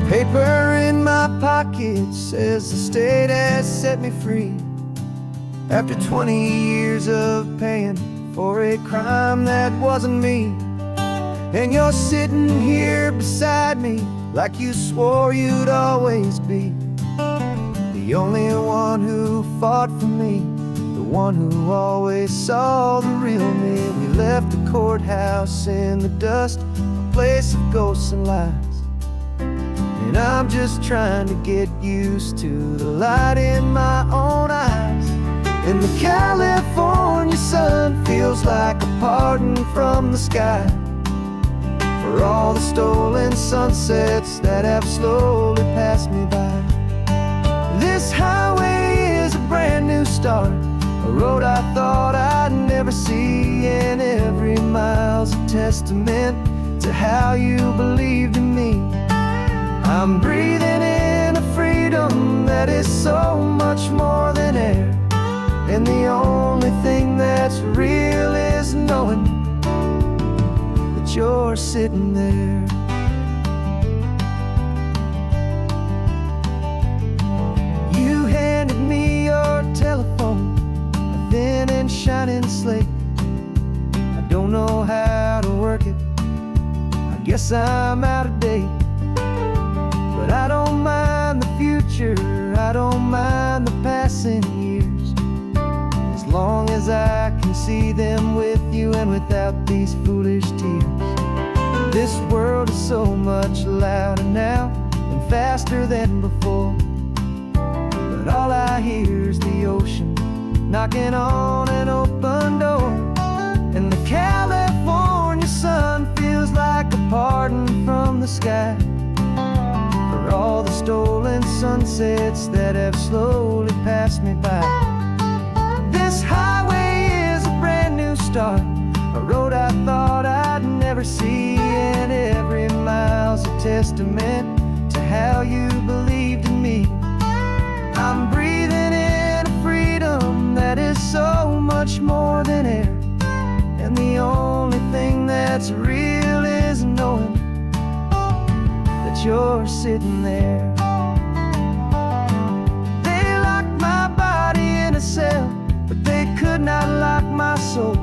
Paper in my pocket says the state has set me free after 20 years of paying for a crime that wasn't me. And you're sitting here beside me like you swore you'd always be the only one who fought for me, the one who always saw the real me. We left the courthouse in the dust, a place of ghosts and lies. And I'm just trying to get used to the light in my own eyes. And the California sun feels like a pardon from the sky for all the stolen sunsets that have slowly passed me by. This highway is a brand new start, a road I thought I'd never see, and every mile's a testament to how you believed in me. I'm breathing in a freedom that is so much more than air, and the only thing that's real is knowing that you're sitting there. You handed me your telephone, a thin and shining slate. I don't know how to work it, I guess I'm out of date. But I don't mind the future, I don't mind the passing years, as long as I can see them with you and without these foolish tears. This world is so much louder now and faster than before, but all I hear is the ocean knocking on an open door. And the California sun feels like a pardon from the sky for all the stolen sunsets that have slowly passed me by. This highway is a brand new start, a road I thought I'd never see, and every mile's a testament to how you believed in me. I'm breathing in a freedom that is so much more than air, and the only thing that's real is knowing that you're sitting there. They locked my body in a cell, but they could not lock my soul,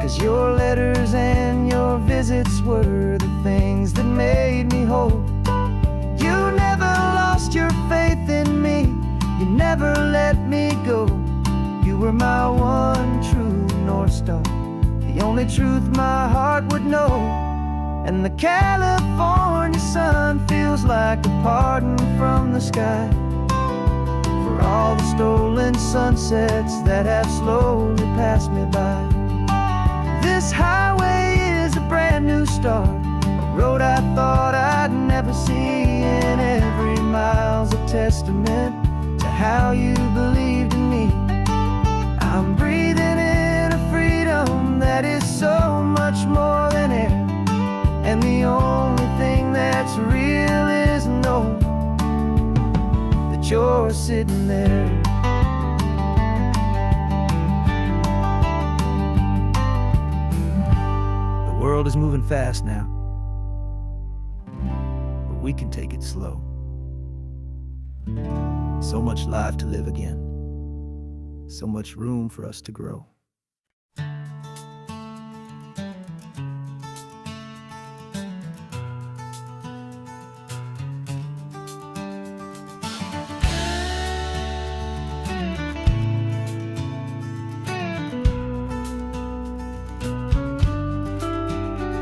'cause your letters and your visits were the things that made me whole. You never lost your faith in me, you never let me go. You were my one true North Star, the only truth my heart would know. And the California sun feels like a pardon from the sky for all the stolen sunsets that have slowly passed me by. This highway is a brand new start, a road I thought I'd never see, and every mile's a testament to how you believed in me. I'm breathing in a freedom that is so much more than air, and the only thing that's real is knowing that you're sitting there. The world is moving fast now, but we can take it slow. So much life to live again, so much room for us to grow.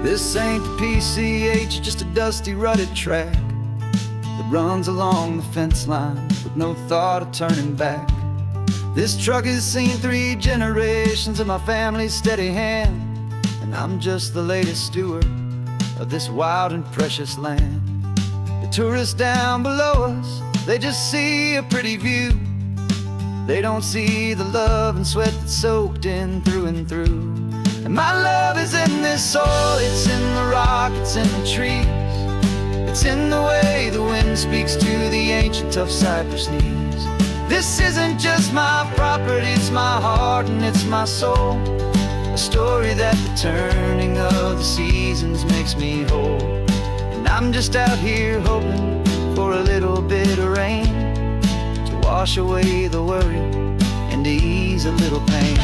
This ain't the PCH, just a dusty, rutted track that runs along the fence line with no thought of turning back. This truck has seen 3 generations of my family's steady hand, and I'm just the latest steward of this wild and precious land. The tourists down below us, they just see a pretty view. They don't see the love and sweat that's soaked in through and through. And my love is in this soil, it's in the rock, it's in the trees. It's in the way the wind speaks to the ancient tough cypress knees. This isn't just my property, it's my heart and it's my soul. A story that the turning of the seasons makes me whole. And I'm just out here hoping for a little bit of rain to wash away the worry and to ease a little pain.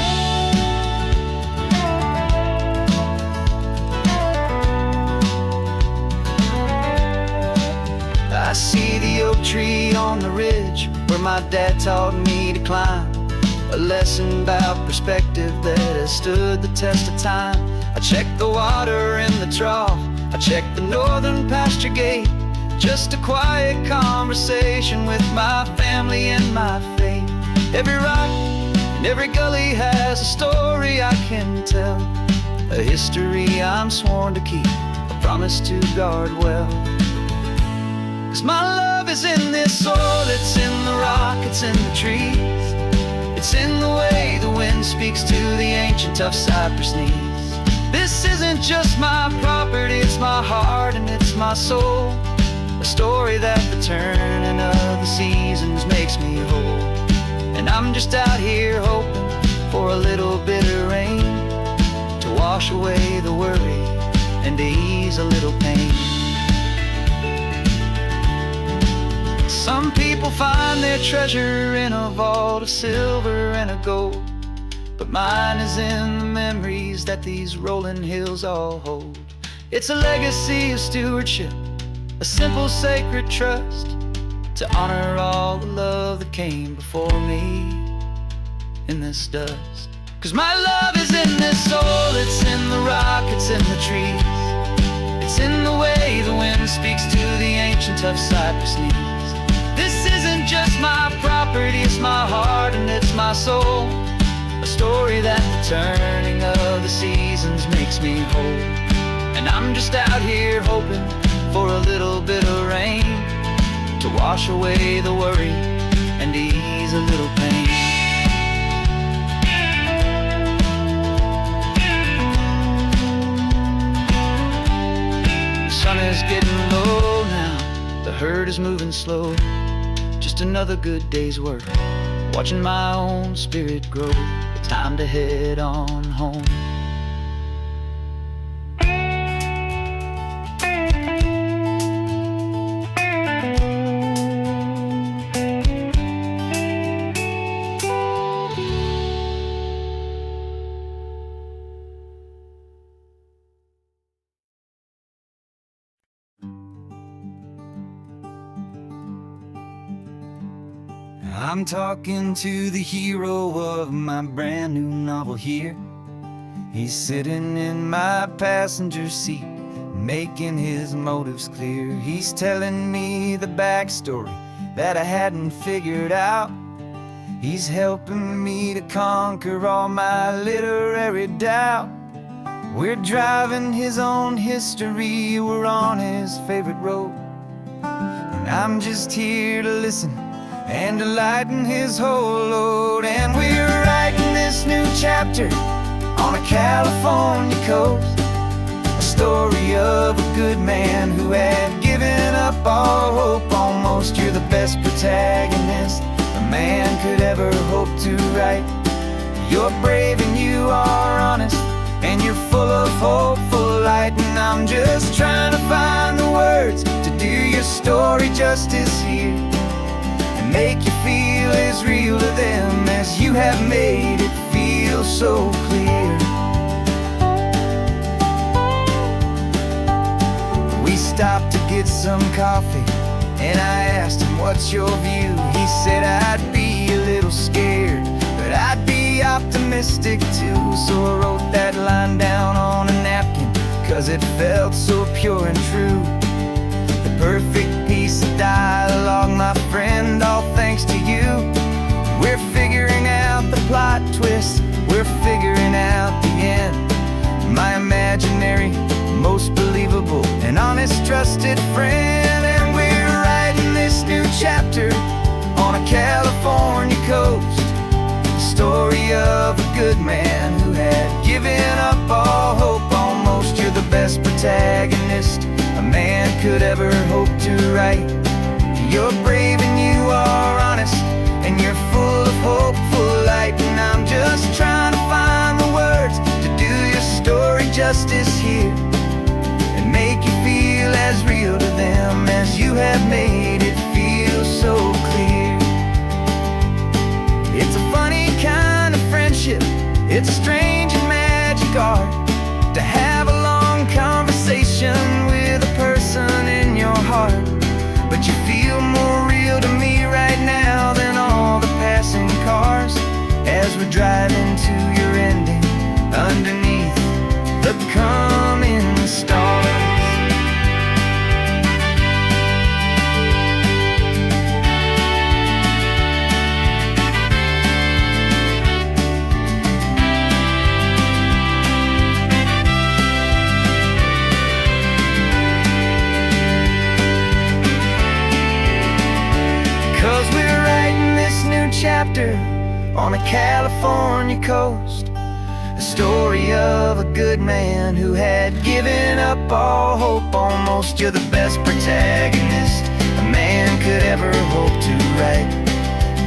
I see the oak tree on the ridge where my dad taught me to climb, a lesson about perspective that has stood the test of time. I check the water in the trough, I check the northern pasture gate, just a quiet conversation with my family and my faith. Every rock and every gully has a story I can tell, a history I'm sworn to keep, a promise to guard well. 'Cause my love is in this soil, it's in the rock, it's in the trees, it's in the way the wind speaks to the ancient tough cypress knees. This isn't just my property, it's my heart and it's my soul, a story that the turning of the seasons makes me whole. And I'm just out here hoping for a little bit of rain to wash away the worry and to ease a little pain. Some people find their treasure in a vault of silver and a gold, but mine is in the memories that these rolling hills all hold. It's a legacy of stewardship, a simple sacred trust, to honor all the love that came before me in this dust. 'Cause my love is in this soul, it's in the rock, it's in the trees, it's in the way the wind speaks to the ancient tough cypress knees. This isn't just my property, it's my heart and it's my soul, a story that the turning of the seasons makes me whole. And I'm just out here hoping for a little bit of rain to wash away the worry and ease a little pain. The sun is getting low now, the herd is moving slow, just another good day's work, watching my own spirit grow. It's time to head on home. I'm talking to the hero of my brand new novel here. He's sitting in my passenger seat, making his motives clear. He's telling me the backstory that I hadn't figured out. He's helping me to conquer all my literary doubt. We're driving his own history, we're on his favorite road, and I'm just here to listen and to lighten his whole load. And we're writing this new chapter on a California coast, a story of a good man who had given up all hope almost. You're the best protagonist a man could ever hope to write. You're brave and you are honest, and you're full of hopeful light. And I'm just trying to find the words to do your story justice here, make you feel as real to them as you have made it feel so clear. We stopped to get some coffee, and I asked him, what's your view? He said, I'd be a little scared, but I'd be optimistic too. So I wrote that line down on a napkin, 'cause it felt so pure and true. The perfect piece of dialogue, my friend, all thanks to you. We're figuring out the plot twist, we're figuring out the end. My imaginary, most believable and honest trusted friend. And we're writing this new chapter on a California coast, the story of a good man who had given up all hope almost. You're the best protagonist a man could ever hope to write. You're brave and you are honest, and you're full of hopeful light. And I'm just trying to find the words to do your story justice here, and make you feel as real to them as you have made it chapter on a California coast, a story of a good man who had given up all hope almost. You're the best protagonist a man could ever hope to write.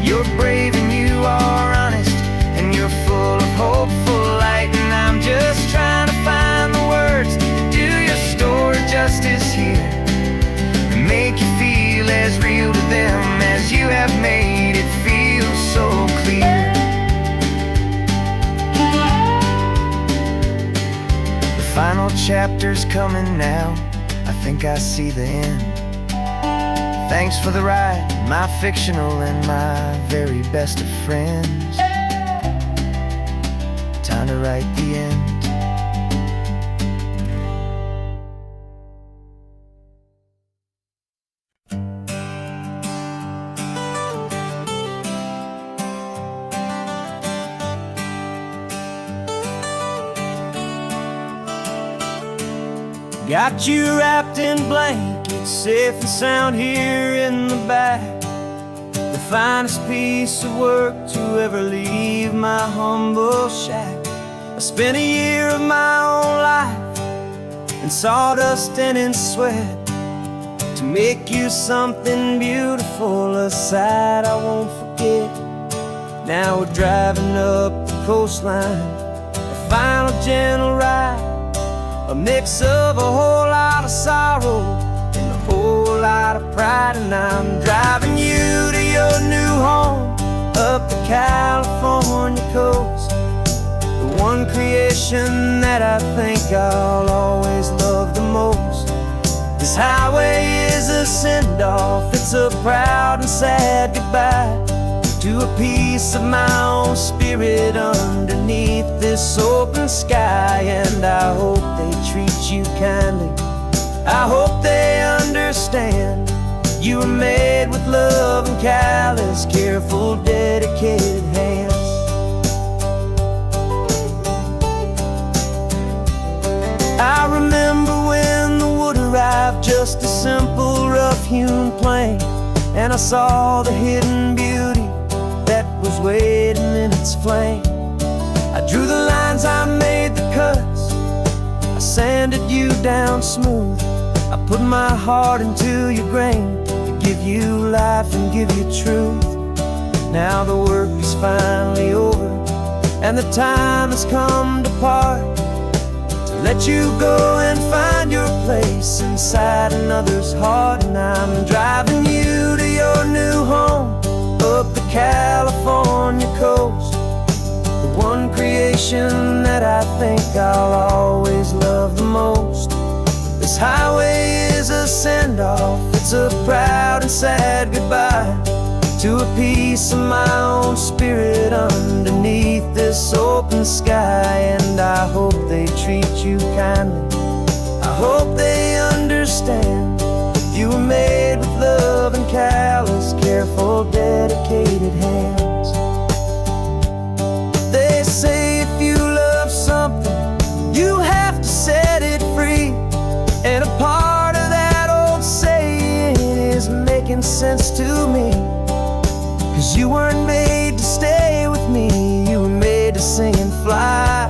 You're brave and you are honest, and you're full of hopeful light. And I'm just trying to find the words to do your story justice here, and make you feel as real to them as you have made it feel so clear. The final chapter's coming now, I think I see the end. Thanks for the ride, my fictional and my very best of friends. Time to write the end. Got you wrapped in blankets, safe and sound here in the back. The finest piece of work to ever leave my humble shack. I spent a year of my own life in sawdust and in sweat to make you something beautiful, a sight I won't forget. Now we're driving up the coastline, a final gentle ride, a mix of a whole lot of sorrow and a whole lot of pride. And I'm driving you to your new home up the California coast, the one creation that I think I'll always love the most. This highway is a send-off, it's a proud and sad goodbye to a piece of my own spirit underneath this open sky. And I hope they treat you kindly, I hope they understand you were made with love and callous, careful, dedicated hands. I remember when the wood arrived, just a simple rough-hewn plank, and I saw the hidden beauty that was waiting in its flame. I drew the lines, I made the cuts, I sanded you down smooth. I put my heart into your grain to give you life and give you truth. Now the work is finally over, and the time has come to part, to let you go and find your place inside another's heart. And I'm driving you to your new home up the California coast, the one creation that I think I'll always love the most. This highway is a send-off, it's a proud and sad goodbye to a piece of my own spirit underneath this open sky. And I hope they treat you kindly, I hope they understand you were made with love and callous, careful, dedicated hands. They say if you love something, you have to set it free. And a part of that old saying is making sense to me, 'cause you weren't made to stay with me, you were made to sing and fly,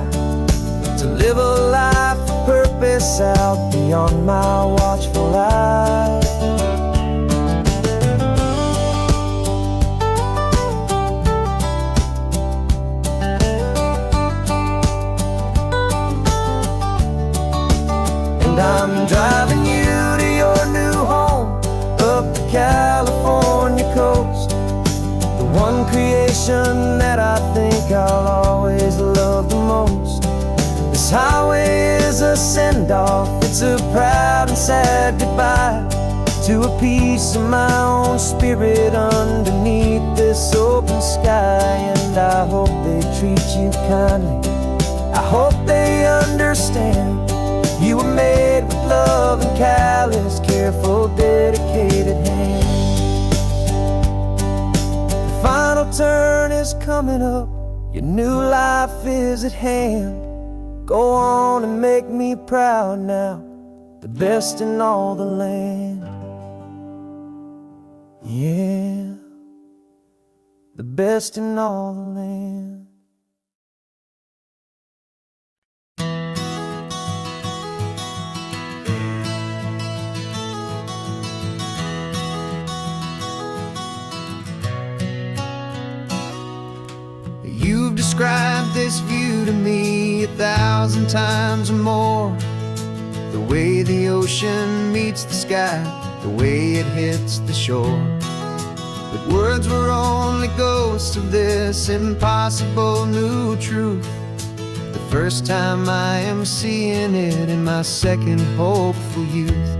to live a life of purpose out beyond my watchful eye. I'm driving you to your new home up the California coast, the one creation that I think I'll always love the most. This highway is a send-off, it's a proud and sad goodbye to a piece of my own spirit underneath this open sky. And I hope they treat you kindly, I hope they understand you were made with love and callous, careful, dedicated hands. The final turn is coming up, your new life is at hand. Go on and make me proud now, the best in all the land. Yeah, the best in all the land. You've described this view to me 1,000 times or more. The way the ocean meets the sky, the way it hits the shore. But words were only ghosts of this impossible new truth. The first time I am seeing it in my second hopeful youth.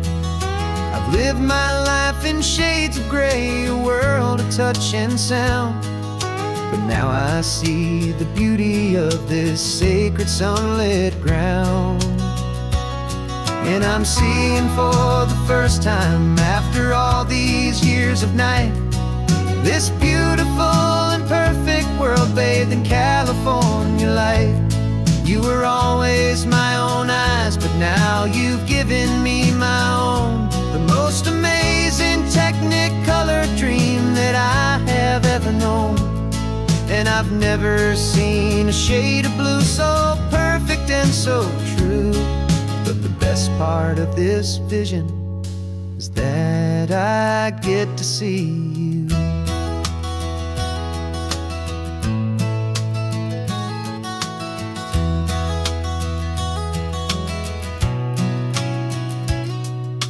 I've lived my life in shades of gray, a world of touch and sound. But now I see the beauty of this sacred sunlit ground. And I'm seeing for the first time, after all these years of night, this beautiful and perfect world bathed in California light. You were always my own eyes, but now you've given me my own. The most amazing Technicolor dream that I have ever known. And I've never seen a shade of blue so perfect and so true. But the best part of this vision is that I get to see you.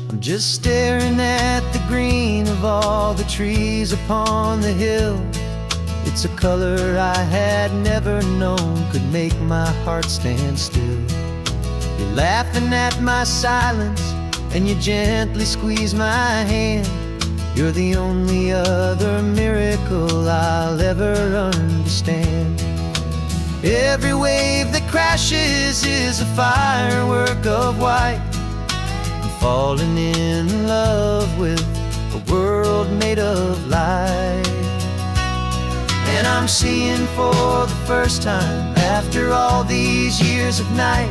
I'm just staring at the green of all the trees upon the hill. It's a color I had never known could make my heart stand still. You're laughing at my silence, and you gently squeeze my hand. You're the only other miracle I'll ever understand. Every wave that crashes is a firework of white. I'm falling in love with a world made of light. And I'm seeing for the first time, after all these years of night,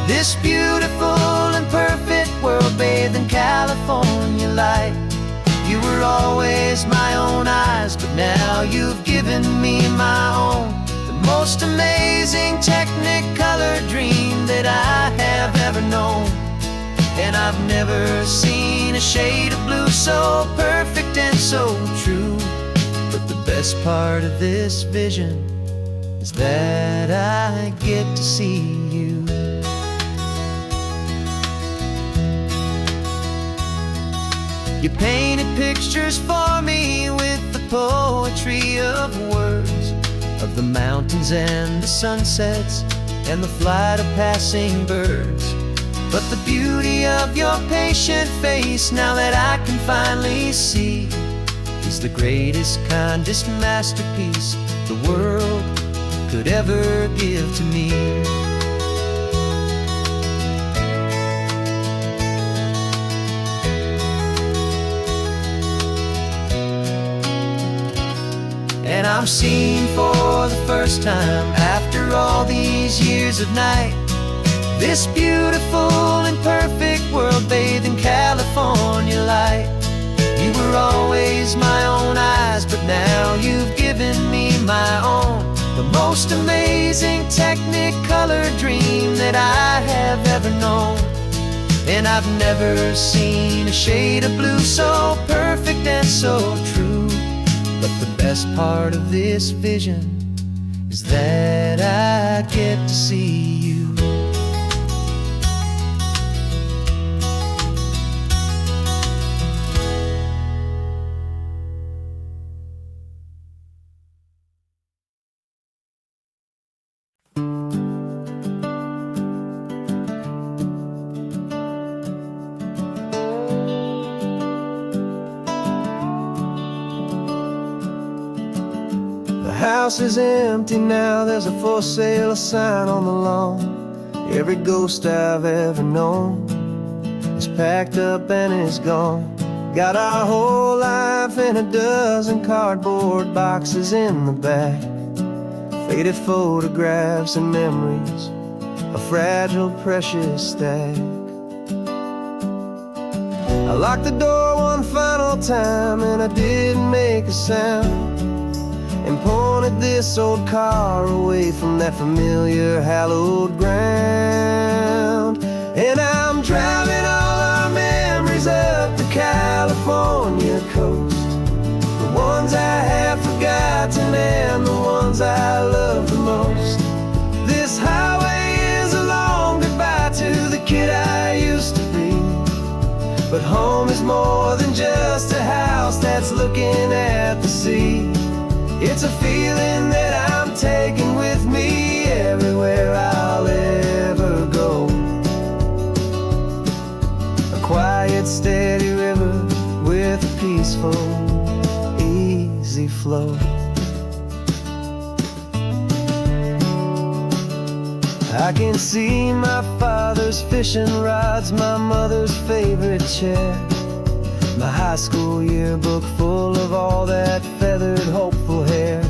this beautiful and perfect world bathed in California light. You were always my own eyes, but now you've given me my own. The most amazing Technicolor dream that I have ever known. And I've never seen a shade of blue so perfect and so true. But the best part of this vision is that I get to see you. You painted pictures for me with the poetry of words, of the mountains and the sunsets and the flight of passing birds. But the beauty of your patient face, now that I can finally see, is the greatest, kindest masterpiece the world could ever give to me. And I'm seeing for the first time, after all these years of night, this beautiful and perfect world bathed in California light. You were always my own eyes, but now you've given me my own. The most amazing Technicolor dream that I have ever known. And I've never seen a shade of blue so perfect and so true. But the best part of this vision is that I get to see you. The house is empty now, there's a for sale sign on the lawn. Every ghost I've ever known is packed up and is gone. Got our whole life in a dozen cardboard boxes in the back. Faded photographs and memories, a fragile, precious stack. I locked the door one final time and I didn't make a sound. this old car away from that familiar hallowed ground. And I'm driving all our memories up the California coast, the ones I have forgotten and the ones I love the most. This highway is a long goodbye to the kid I used to be, but home is more than just a house that's looking at the sea. It's a feeling that I'm taking with me everywhere I'll ever go. A quiet, steady river with a peaceful, easy flow. I can see my father's fishing rods, my mother's favorite chair, my high school yearbook full of all that feathered, hopeful hair.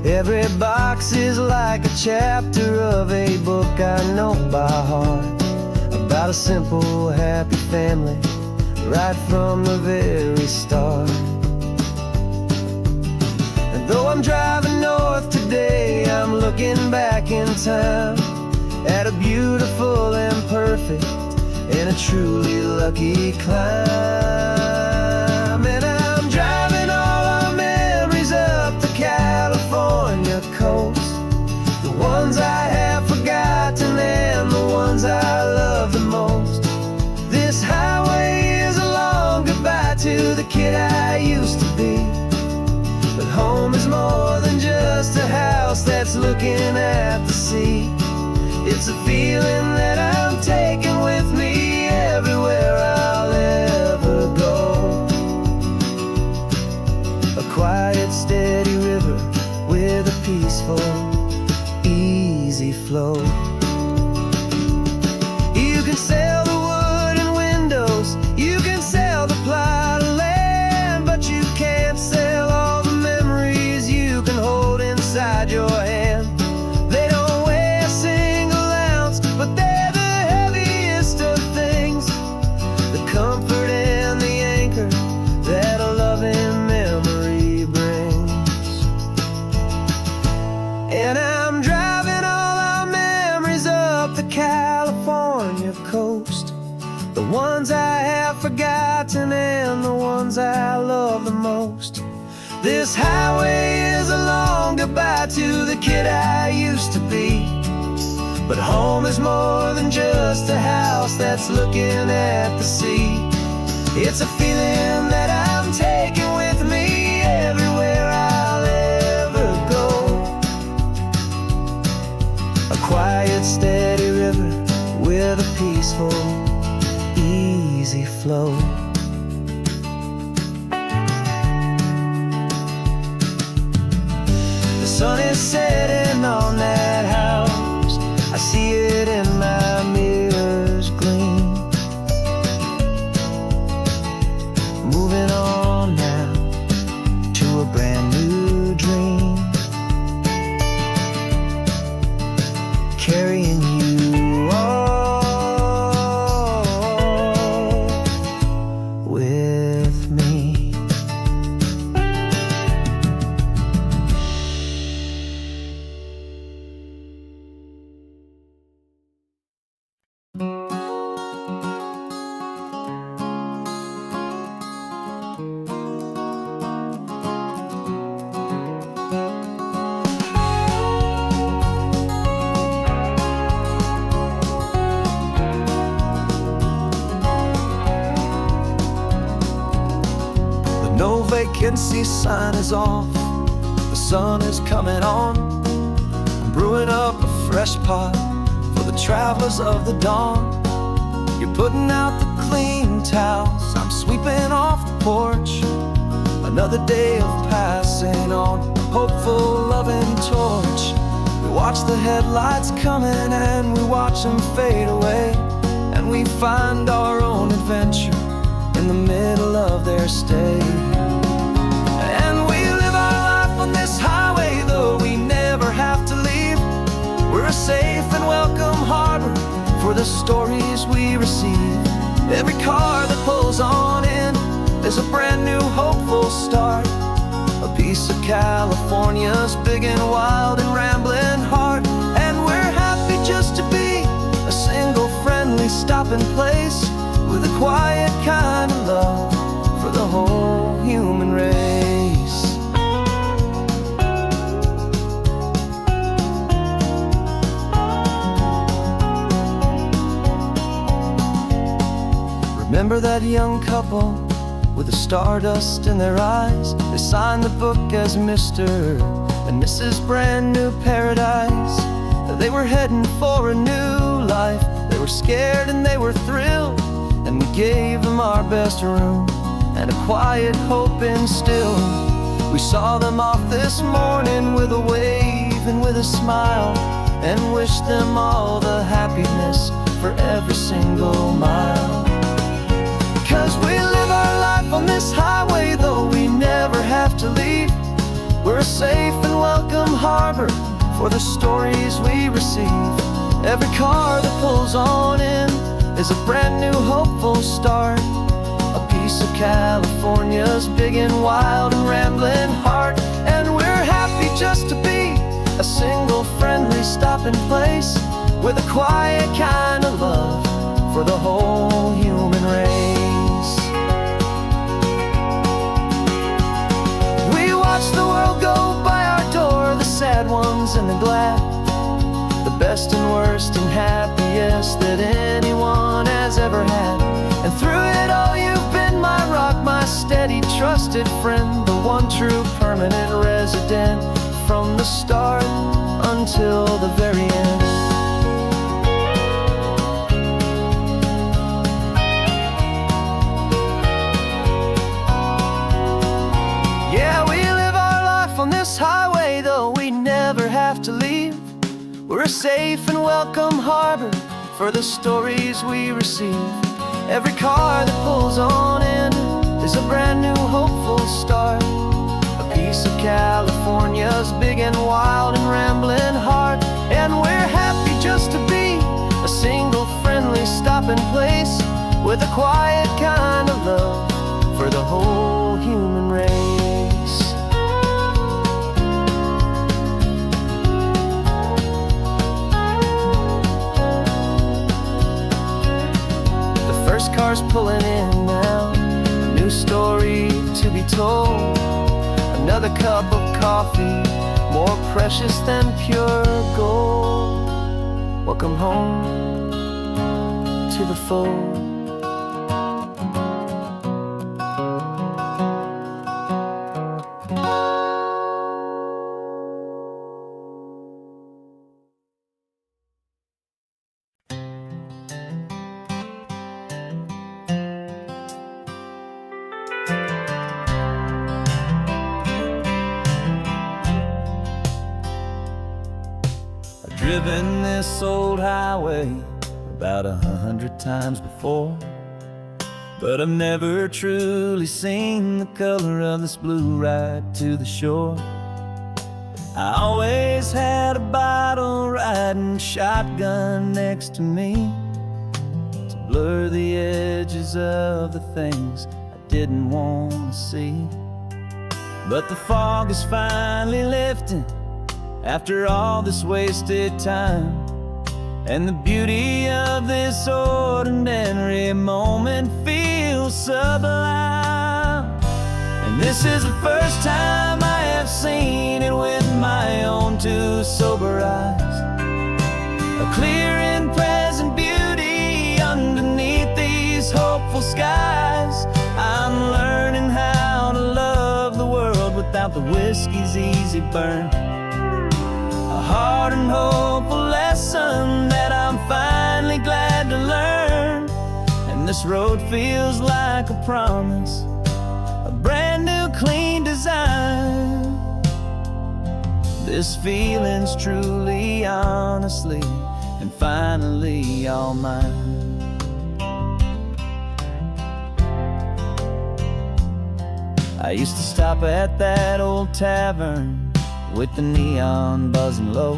Every box is like a chapter of a book I know by heart, about a simple, happy family right from the very start. And though I'm driving north today, I'm looking back in time at a beautiful and perfect and a truly lucky climb. And I'm driving all our memories up the California coast, the ones I have forgotten and the ones I love the most. This highway is a long goodbye to the kid I used to be, but home is more than just a house that's looking at the sea. It's a feeling that I'm taking with me everywhere I'll ever go. A quiet, steady river with a peaceful, easy flow. You can sail the wood and windows, you can sail the plot of land, but you can't sail all the memories you can hold inside your hand. They don't weigh a single ounce, but they're the heaviest of things, the comfort and the anchor that a loving memory brings. And I'm driving all our memories up the California coast, the ones I have forgotten and the ones I love the most. This highway is a long goodbye to the kid I used to be, but home is more than just a house that's looking at the sea. It's a feeling that I'm taking with me everywhere I'll ever go. A quiet, steady river with a peaceful, easy flow. The sun is setting on that house, I see it in my mirror's gleam. Moving on now to a brand new dream, carrying you all with me. No vacancy sign is off, the sun is coming on. I'm brewing up a fresh pot for the travelers of the dawn. You're putting out the clean towels, I'm sweeping off the porch. Another day of passing on, a hopeful, loving torch. We watch the headlights coming and we watch them fade away, and we find our own adventure in the middle of their stay. And we live our life on this highway, though we never have to leave. We're a safe and welcome harbor for the stories we receive. Every car that pulls on in is a brand new hopeful start, a piece of California's big and wild and rambling heart. And we're happy just to be a single friendly stopping place with a quiet kind of love for the whole human race. Remember that young couple with the stardust in their eyes? They signed the book as Mr. and Mrs. Brand New Paradise. They were heading for a new life. They were scared and they were thrilled, and we gave them our best room and a quiet hope instilled. We saw them off this morning with a wave and with a smile, and wished them all the happiness for every single mile. 'Cause we live our life on this highway, though we never have to leave. We're a safe and welcome harbor for the stories we receive. Every car that pulls on in is a brand new hopeful start, a piece of California's big and wild and rambling heart. And we're happy just to be a single friendly stopping place with a quiet kind of love for the whole human race. We watch the world go by our door, the sad ones and the glad, the best and worst and happiest that anyone has ever had. And through it all you've been my rock, my steady trusted friend, the one true permanent resident from the start until the very end. Yeah, we live our life on this highway, though we never have to leave. We're a safe and welcome harbor for the stories we receive. Every car that pulls on in is a brand new hopeful start, a piece of California's big and wild and rambling heart. And we're happy just to be a single friendly stopping place with a quiet kind of love for the whole human race. First car's pulling in now, a new story to be told. Another cup of coffee, more precious than pure gold. Welcome home to the fold. Driven this old highway about 100 times before, but I've never truly seen the color of this blue right to the shore. I always had a bottle riding shotgun next to me to blur the edges of the things I didn't want to see. But the fog is finally lifting after all this wasted time, and the beauty of this ordinary moment feels sublime. And this is the first time I have seen it with my own two sober eyes, a clear and present beauty underneath these hopeful skies. I'm learning how to love the world without the whiskey's easy burn, a hard and hopeful lesson that I'm finally glad to learn. And this road feels like a promise, a brand new clean design. This feeling's truly, honestly, and finally all mine. I used to stop at that old tavern with the neon buzzing low,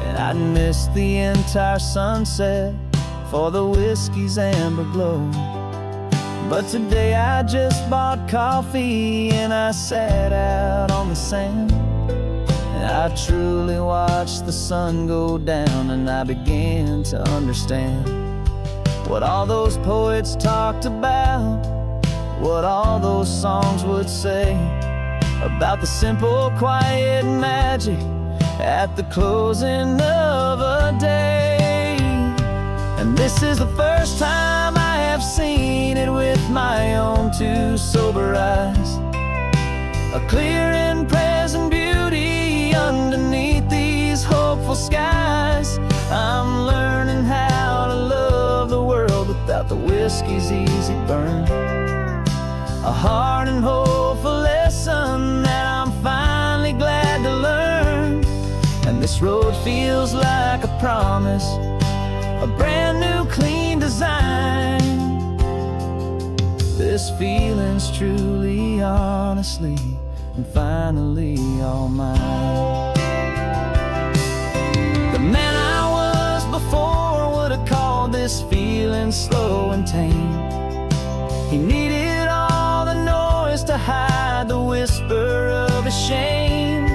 and I'd miss the entire sunset for the whiskey's amber glow. But today I just bought coffee and I sat out on the sand, and I truly watched the sun go down, and I began to understand what all those poets talked about, what all those songs would say about the simple, quiet magic at the closing of a day. And this is the first time I have seen it with my own two sober eyes, a clear and present beauty underneath these hopeful skies. I'm learning how to love the world without the whiskey's easy burn, a hard and hopeful lesson that I'm finally glad to learn. And this road feels like a promise, a brand new clean design. This feeling's truly, honestly, and finally all mine. The man I was before would have called this feeling slow and tame. He needed all the noise to hide the whisper of his shame.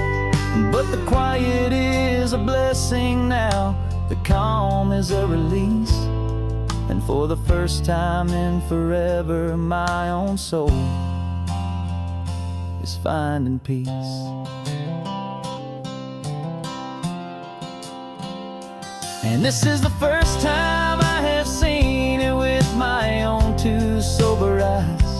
But the quiet is a blessing now, the calm is a release, and for the first time in forever my own soul is finding peace. And this is the first time I have seen it with my own two sober eyes,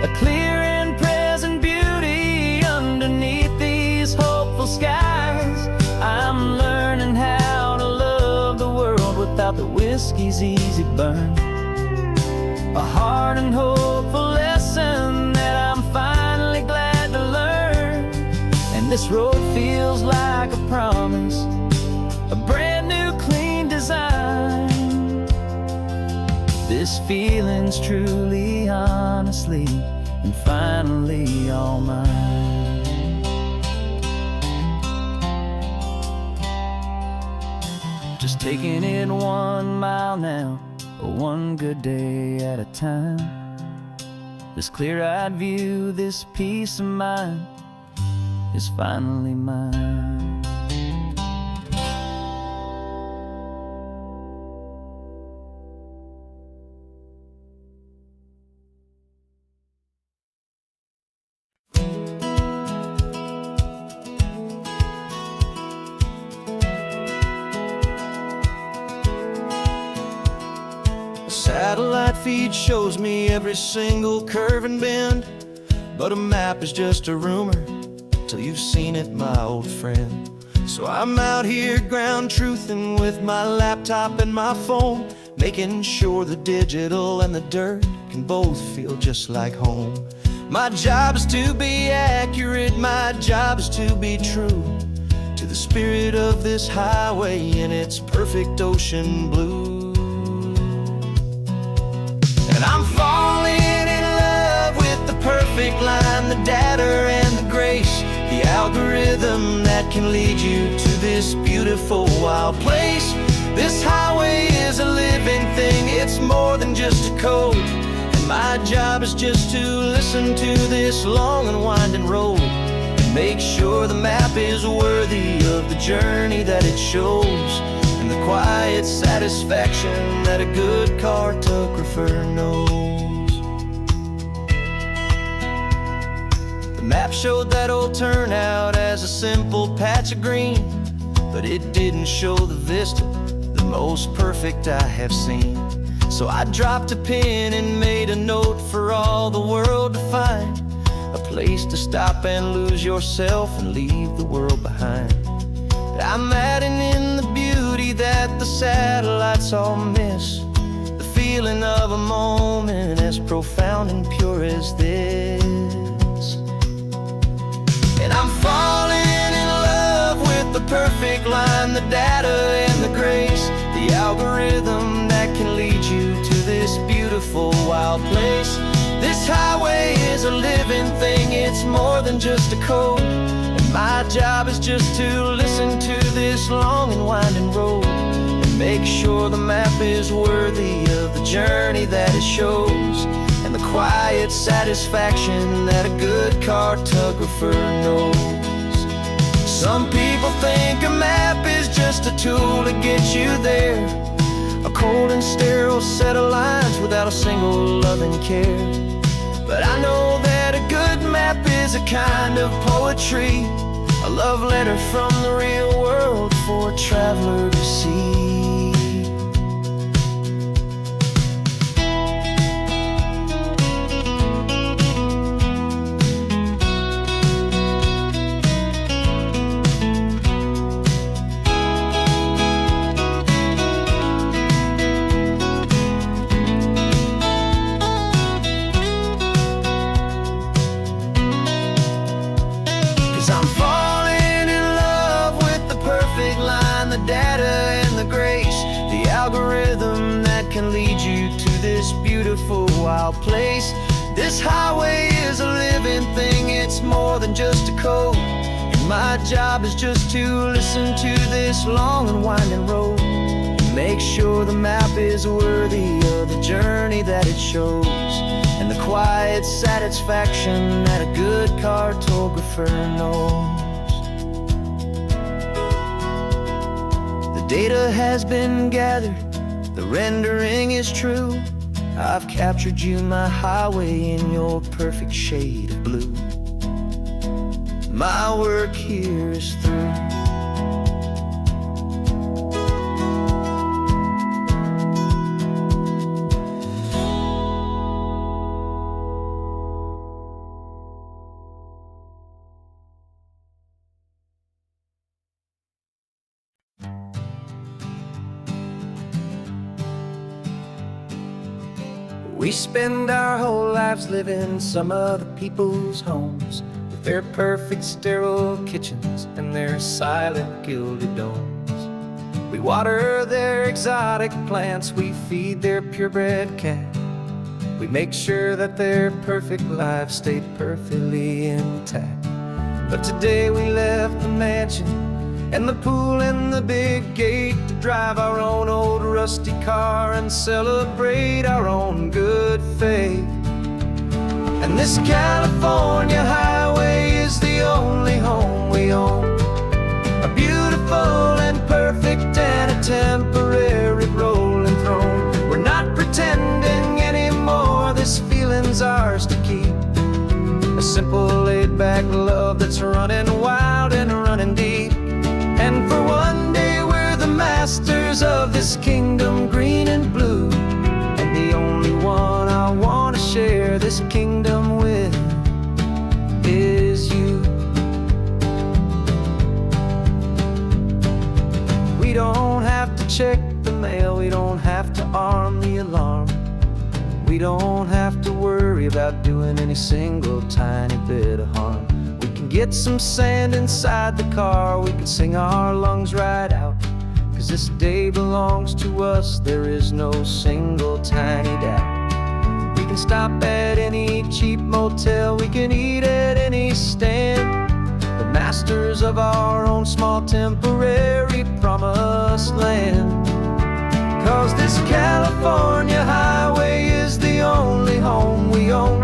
a clear and present beauty underneath these hopeful skies. I'm learning how to love the world without the whiskey's easy burn, a hard and hopeful lesson that I'm finally glad to learn. And this road feels like a promise, a brand new clean design. This feeling's truly, honestly, and finally all mine. Just taking it 1 mile now, one good day at a time. This clear-eyed view, this peace of mind is finally mine. Satellite feed shows me every single curve and bend, but a map is just a rumor till you've seen it, my old friend. So I'm out here ground truthing with my laptop and my phone, making sure the digital and the dirt can both feel just like home. My job is to be accurate, my job is to be true to the spirit of this highway in its perfect ocean blue. I'm falling in love with the perfect line, the data and the grace, the algorithm that can lead you to this beautiful wild place. This highway is a living thing, it's more than just a code, and my job is just to listen to this long and winding road and make sure the map is worthy of the journey that it shows, and the quiet satisfaction that a good cartographer knows. The map showed that old turnout as a simple patch of green, but it didn't show the vista, the most perfect I have seen. So I dropped a pin and made a note for all the world to find, a place to stop and lose yourself and leave the world behind. I'm adding in the beauty that the satellites all miss, the feeling of a moment as profound and pure as this. And I'm falling in love with the perfect line, the data and the grace, the algorithm that can lead you to this beautiful wild place. This highway is a living thing, it's more than just a code, and my job is just to listen to this long and winding road and Make sure the map is worthy of the journey that it shows, and the quiet satisfaction that a good cartographer knows. Some people think a map is just a tool to get you there, a cold and sterile set of lines without a single loving care. But I know that a good map is a kind of poetry, a love letter from the real world for a traveler to see. 'Cause I'm falling in love with the perfect line, the data and the grace, the algorithm that can lead you to this beautiful wild place. This highway is a living thing, it's more than just a code, and my job is just to listen to this long and winding road, and make sure the map is worthy of the journey that it shows, and the quiet satisfaction that a good cartographer knows. The data has been gathered, the rendering is true. I've captured you, my highway, in your perfect shade of blue. My work here is through. We spend our whole lives living some other people's homes, with their perfect sterile kitchens and their silent gilded domes. We water their exotic plants, we feed their purebred cat. We make sure that their perfect lives stayed perfectly intact. But today we left the mansion and the pool and the big gate to drive our own old rusty car and celebrate our own good faith. And this California highway is the only home we own, a beautiful and perfect and a temporary rolling throne. We're not pretending anymore, this feeling's ours to keep, a simple laid-back love that's running wild and running deep. And for one day we're the masters of this kingdom green and blue, and the only one I want to share this kingdom with is you. We don't have to check the mail, we don't have to arm the alarm, we don't have to worry about doing any single tiny bit of harm. Get some sand inside the car, we can sing our lungs right out, 'cause this day belongs to us, there is no single tiny doubt. We can stop at any cheap motel, we can eat at any stand, the masters of our own small temporary promised land. 'Cause this California highway is the only home we own,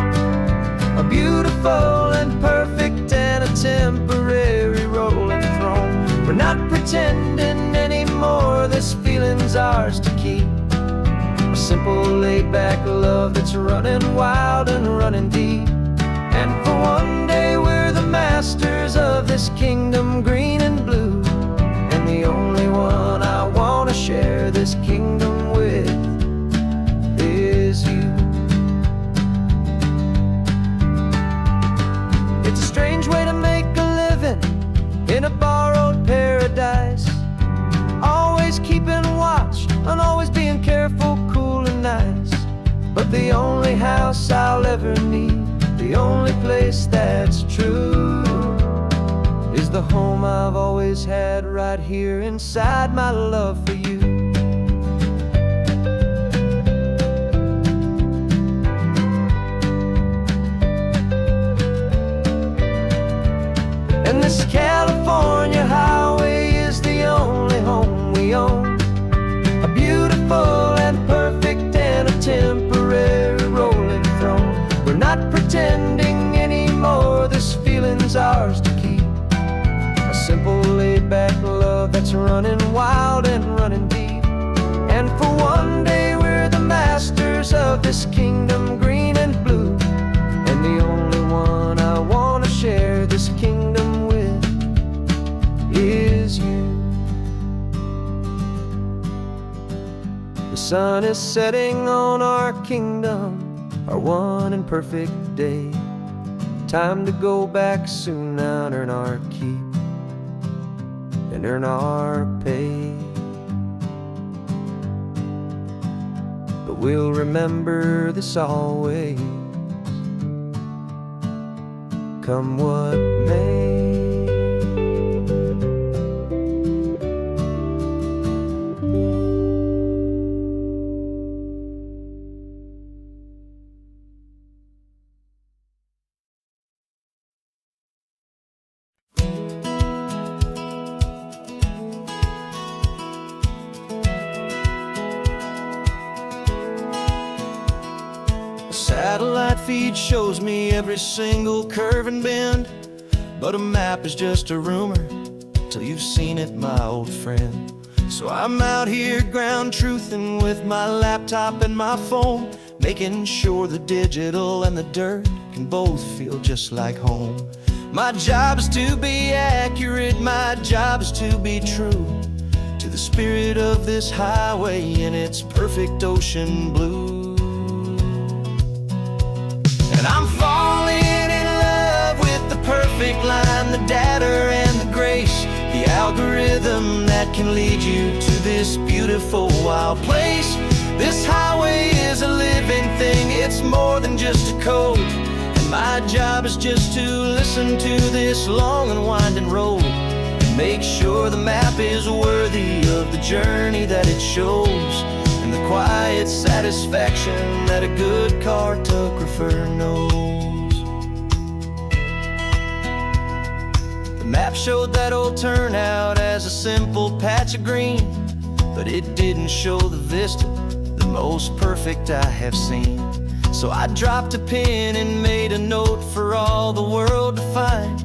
a beautiful and perfect and a temporary rolling throne. We're not pretending anymore, this feeling's ours to keep, a simple laid-back love that's running wild and running deep. And for one day we're the masters of this kingdom green and blue, and the only one I want to share this kingdom with is you. It's a strange way to make a living in a borrowed paradise, always keeping watch and always being careful, cool and nice. But the only house I'll ever need, the only place that's true, is the home I've always had right here inside my love for you. And this California highway is the only home we own, beautiful and perfect and a temporary rolling throne. We're not pretending anymore, this feeling's ours to keep. A simple laid-back love that's running wild and running deep. And for one day we're the masters of this kingdom, green and blue. And the only one I want to share this kingdom with is you. The sun is setting on our kingdom, our one and perfect day. Time to go back soon now and earn our keep and earn our pay. But we'll remember this always, come what may. Satellite feed shows me every single curve and bend, but a map is just a rumor till you've seen it, my old friend. So I'm out here ground truthing with my laptop and my phone, making sure the digital and the dirt can both feel just like home. My job is to be accurate, my job is to be true to the spirit of this highway in its perfect ocean blue. And I'm falling in love with the perfect line, the data and the grace, the algorithm that can lead you to this beautiful wild place. This highway is a living thing, it's more than just a code. And my job is just to listen to this long and winding road and make sure the map is worthy of the journey that it shows, and the quiet satisfaction that a good cartographer knows. The map showed that old turnout as a simple patch of green, but it didn't show the vista, the most perfect I have seen. So I dropped a pin and made a note for all the world to find,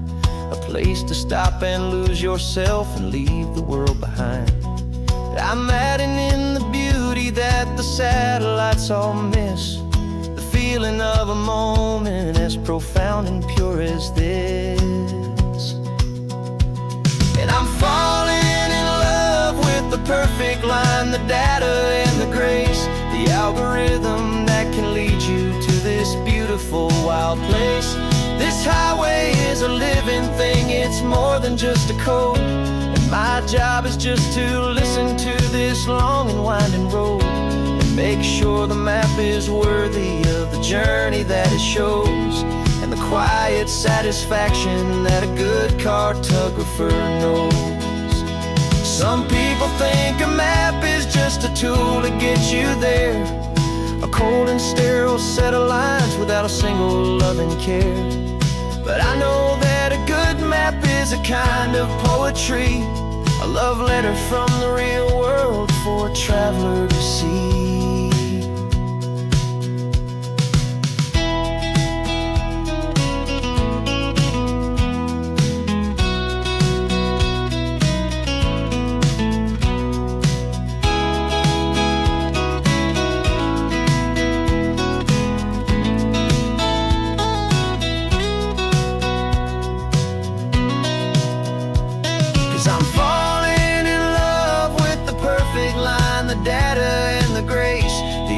a place to stop and lose yourself and leave the world behind. I'm adding in the beauty that the satellites all miss, the feeling of a moment as profound and pure as this. And I'm falling in love with the perfect line, the data and the grace, the algorithm that can lead you to this beautiful wild place. This highway is a living thing, it's more than just a code. My job is just to listen to this long and winding road and make sure the map is worthy of the journey that it shows, and the quiet satisfaction that a good cartographer knows. Some people think a map is just a tool to get you there, a cold and sterile set of lines without a single loving care. But I know that a good map is a kind of poetry, a love letter from the real world for a traveler to see.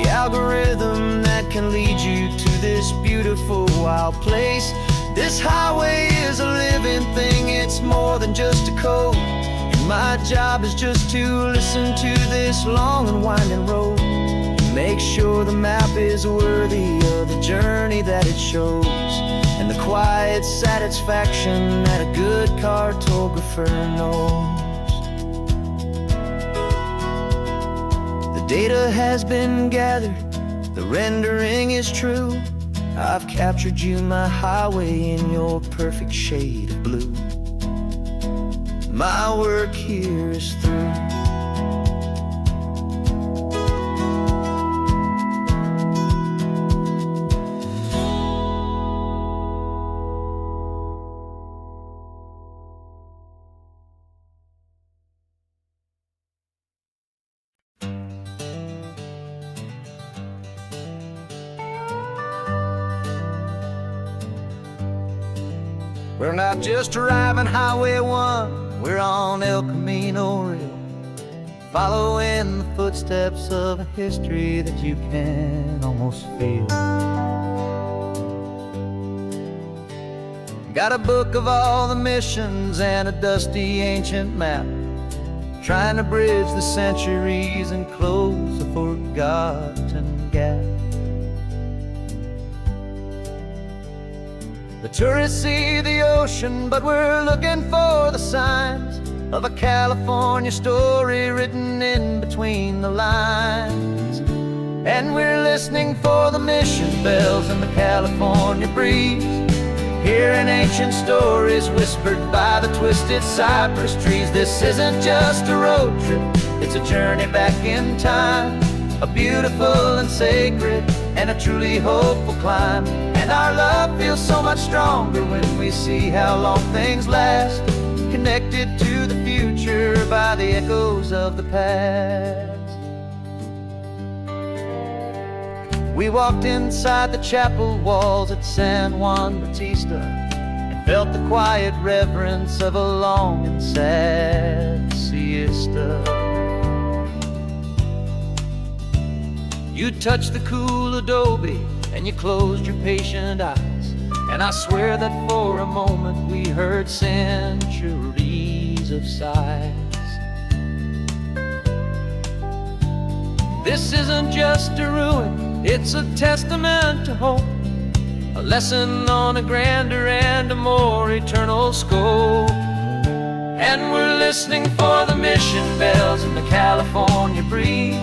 Algorithm that can lead you to this beautiful wild place. This highway is a living thing, it's more than just a code. And my job is just to listen to this long and winding road and make sure the map is worthy of the journey that it shows, and the quiet satisfaction that a good cartographer knows. The data has been gathered, the rendering is true. I've captured you, my highway, in your perfect shade of blue. My work here is through. We're not just driving Highway 1, we're on El Camino Real, following the footsteps of a history that you can almost feel. Got a book of all the missions and a dusty ancient map, trying to bridge the centuries and close a forgotten gap. The tourists see the ocean, but we're looking for the signs of a California story written in between the lines. And we're listening for the mission bells and the California breeze, hearing ancient stories whispered by the twisted cypress trees. This isn't just a road trip, it's a journey back in time, a beautiful and sacred and a truly hopeful climb. And our love feels so much stronger when we see how long things last, connected to the future by the echoes of the past. We walked inside the chapel walls at San Juan Bautista and felt the quiet reverence of a long and sad siesta. You touched the cool adobe and you closed your patient eyes, and I swear that for a moment we heard centuries of sighs. This isn't just a ruin, it's a testament to hope, a lesson on a grander and a more eternal scope. And we're listening for the mission bells and the California breeze,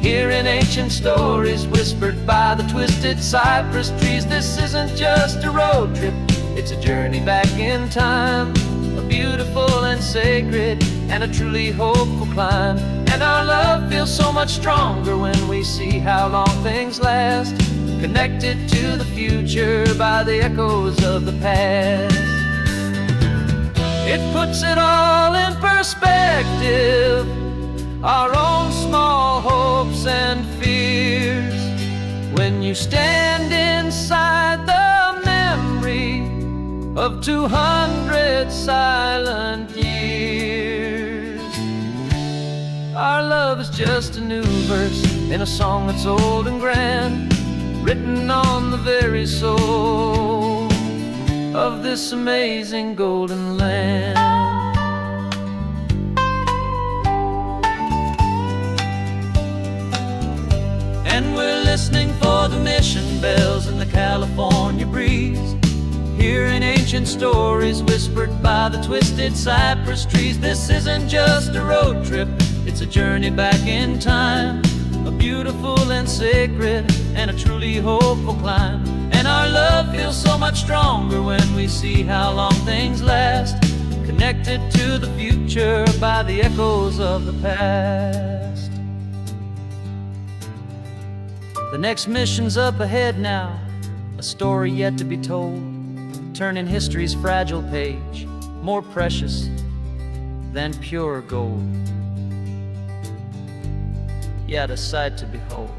hearing ancient stories whispered by the twisted cypress trees. This isn't just a road trip, it's a journey back in time, a beautiful and sacred and a truly hopeful climb. And our love feels so much stronger when we see how long things last, connected to the future by the echoes of the past. It puts it all in perspective, our own small hopes and fears, when you stand inside the memory of 200 silent years. Our love is just a new verse in a song that's old and grand, written on the very soul of this amazing golden land. And we're listening for the mission bells and the California breeze, hearing ancient stories whispered by the twisted cypress trees. This isn't just a road trip, it's a journey back in time, a beautiful and sacred and a truly hopeful climb. And our love feels so much stronger when we see how long things last, connected to the future by the echoes of the past. The next mission's up ahead now, a story yet to be told, turning history's fragile page more precious than pure gold. Yet a sight to behold.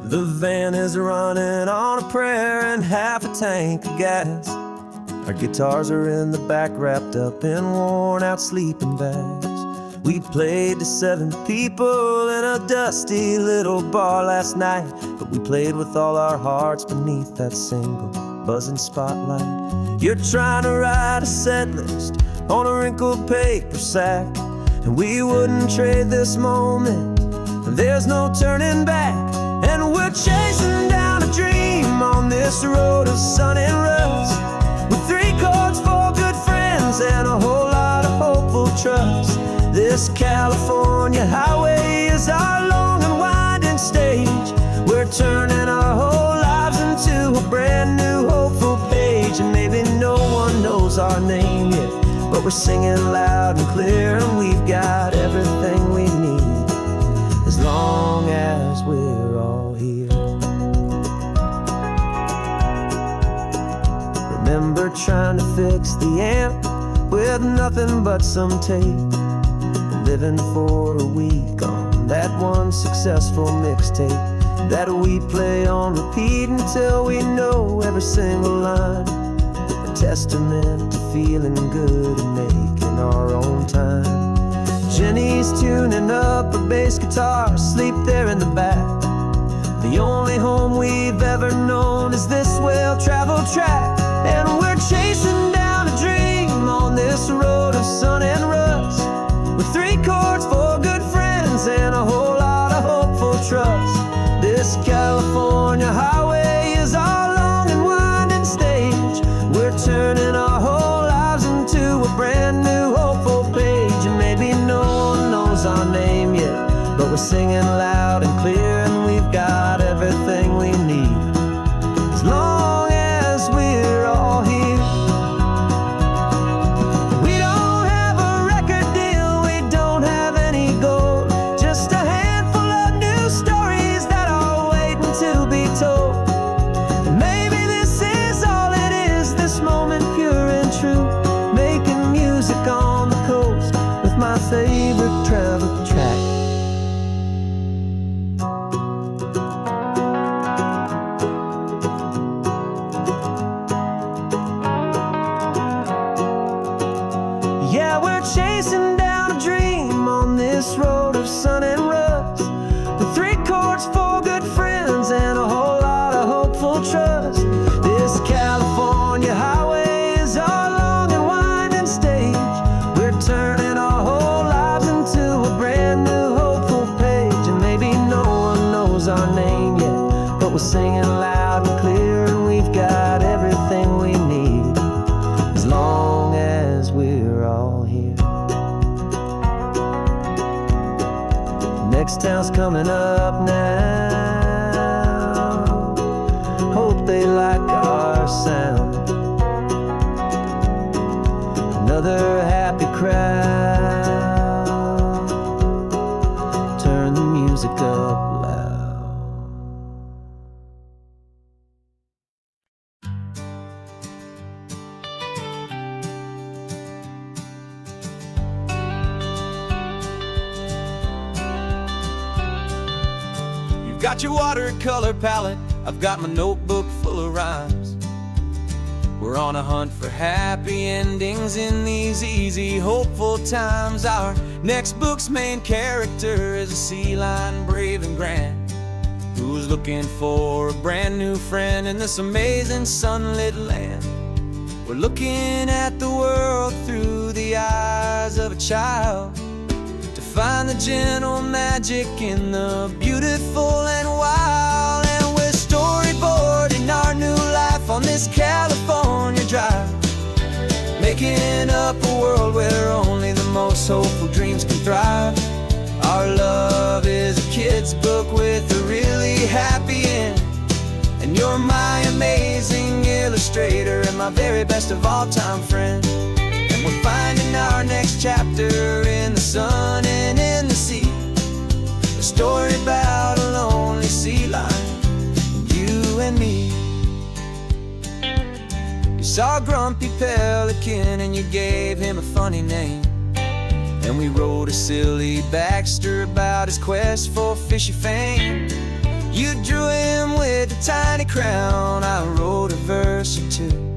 The van is running on a prayer and half a tank of gas. Our guitars are in the back, wrapped up in worn out sleeping bags. We played to 7 people in a dusty little bar last night, but we played with all our hearts beneath that single buzzing spotlight. You're trying to write a set list on a wrinkled paper sack, and we wouldn't trade this moment, and there's no turning back. And we're chasing down a dream on this road of sun and rust, with 3 chords, 4 good friends, and a whole lot of hopeful trust. This California highway is our long and winding stage. We're turning our whole lives into a brand new hopeful page. And maybe no one knows our name yet, but we're singing loud and clear, and we've got everything we need, as long as we're all here. Remember trying to fix the amp with with nothing but some tape, living for a week on that one successful mixtape that we play on repeat until we know every single line. A testament to feeling good and making our own time. Jenny's tuning up her bass guitar, asleep there in the back. The only home we've ever known is this well-traveled track, and we're chasing down a dream on this road of sun and rust, with 3 chords for good friends and a whole lot of hopeful trust. This California highway is our long and winding stage. We're turning our whole lives into a brand new hopeful page. And maybe no one knows our name yet, but we're singing loud and clear, and we've got everything we need as long as we're all here. We don't have a record deal, we don't have any gold, just a handful of new stories that are waiting to be told. And maybe this is all it is, this moment pure and true, making music on the coast with my favorite travel track. Yeah, we're chasing down a dream on this road of sun and rust, with 3 chords for good friends and a whole lot of hopeful trust. This California highway is our long and winding stage. We're turning our whole lives into a brand new hopeful page. And maybe no one knows our name yet, but we're singing loud and clear, and we've got everything we need as long as we're all here. Next town's coming up now, hope they like our sound. Another happy crowd, turn the music up loud. You've got your watercolor palette, I've got my notebook full of rhymes. We're on a hunt for happy endings in these easy, hopeful times. Our next book's main character is a sea lion, brave and grand, who's looking for a brand new friend in this amazing sunlit land. We're looking at the world through the eyes of a child, to find the gentle magic in the beautiful and wild. And we're storyboarding our new life on this California drive, making up a world where only the most hopeful dreams can thrive. Our love is a kid's book with a really happy end, and you're my amazing illustrator and my very best of all time friend. And we're finding our next chapter in the sun and in the sea, a story about a lonely sea lion, you and me. You saw a grumpy pelican and you gave him a funny name, and we wrote a silly Baxter about his quest for fishy fame. You drew him with a tiny crown, I wrote a verse or two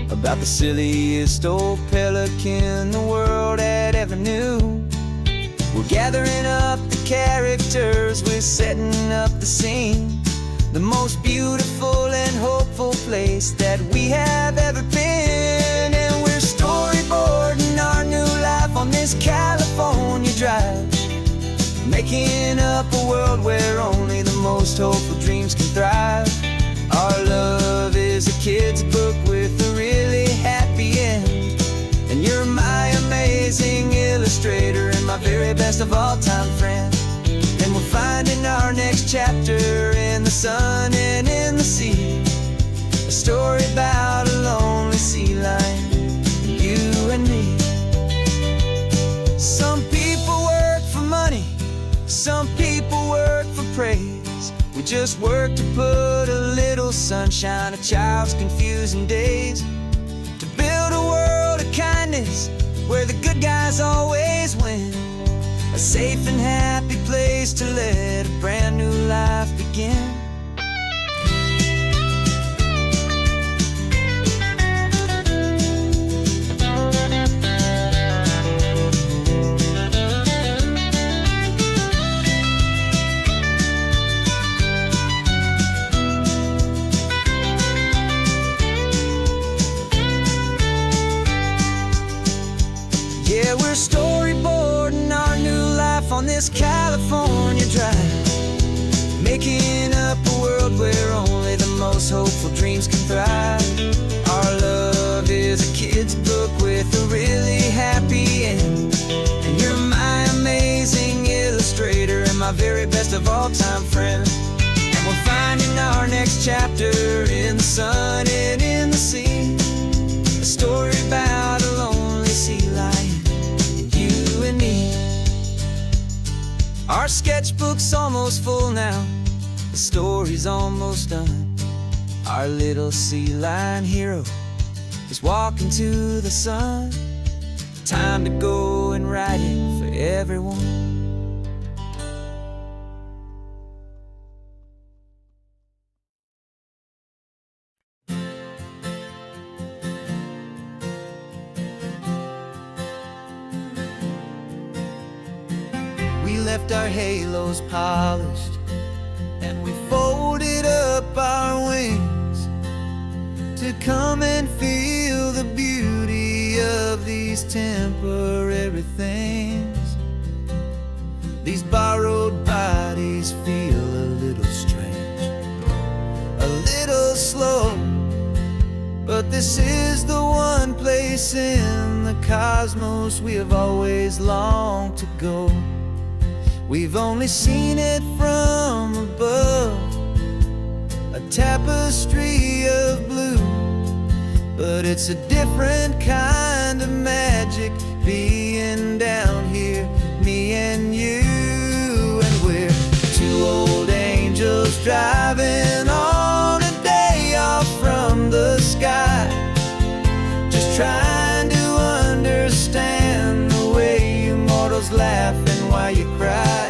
about the silliest old pelican the world had ever knew. We're gathering up the characters, we're setting up the scene, the most beautiful and hopeful place that we have ever been. And we're storyboarding our new life on this California drive, making up a world where only the most hopeful dreams can thrive. Our love is a kid's book with a really happy end, and you're my amazing illustrator and my very best of all time friend. And we're finding our next chapter in the sun and in the sea, a story about a lonely sea lion, you and me. Some people work for money, some people work for praise. We just work to put a little sunshine, a child's confusing days, to build a world of kindness where the good guys always win. A safe and happy place to let a brand new life begin. Yeah, we're storyboarding our new life on this California drive, making up a world where only the most hopeful dreams can thrive. Our love is a kid's book with a really happy end, and you're my amazing illustrator and my very best of all-time friend. And we're finding our next chapter in the sun and in the sea, a story about a lonely sea lion, you and me. Our sketchbook's almost full now, the story's almost done. Our little sea lion hero is walking to the sun. Time to go and write it for everyone. We left our halos polished, and we folded up our wings to come and feel the beauty of these temporary things. These borrowed bodies feel a little strange, a little slow, but this is the one place in the cosmos we have always longed to go. We've only seen it from above, a tapestry of blue, but it's a different kind of magic being down here, me and you. And we're two old angels driving on a day off from the sky, just trying to understand the way you mortals laugh and why you cry.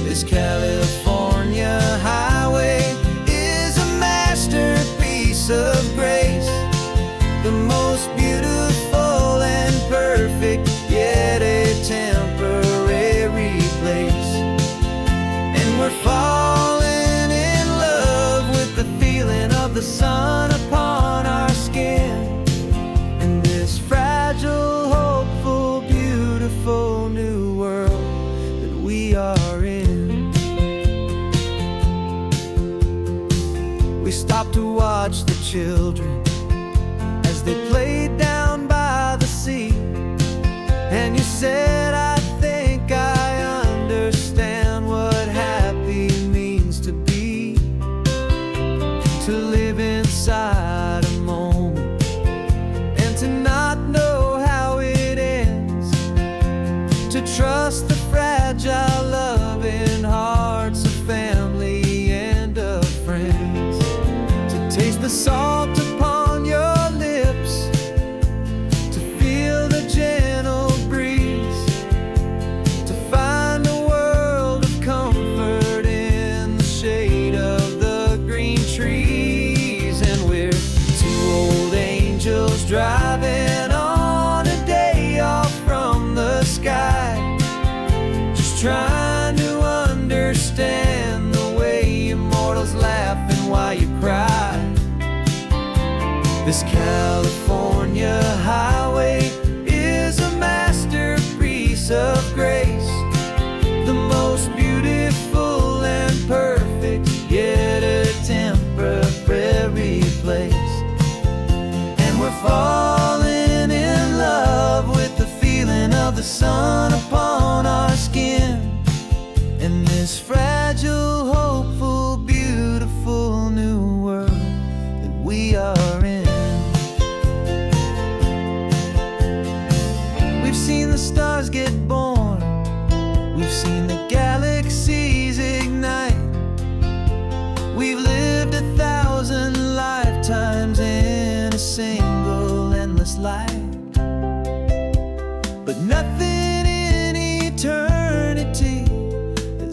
This California highway is a masterpiece of grace, the most beautiful and perfect, yet a temporary place. And we're falling in love with the feeling of the sun upon our skin, in this fragile, hopeful, beautiful new world that we are in. We stopped to watch the children as they played down by the sea, and you said, I think I understand what happy means to be, to live inside a moment and to not know how it ends, to trust the fragile loving hearts of family and of friends, to taste the salt upon your lips, to feel the gentle breeze, to find a world of comfort in the shade of the green trees. And we're two old angels driving on a day off from the sky, just trying to understand the way you mortals laugh and why you cry. This California highway is a masterpiece of grace, the most beautiful and perfect, yet a temporary place. And we're falling in love with the feeling of the sun upon our skin, in this fragile, hopeful, beautiful new world that we are in. We've seen the stars get born, we've seen the galaxies ignite, we've lived 1,000 lifetimes in a single endless life.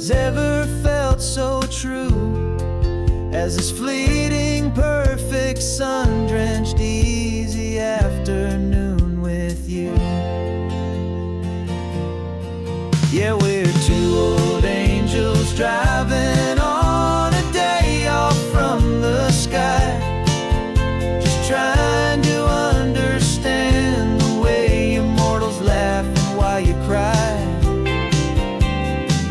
has ever felt so true as this fleeting, perfect, sun-drenched, easy afternoon with you. Yeah, we're two old angels driving on a day off from the sky, just trying to understand the way you mortals laugh and why you cry.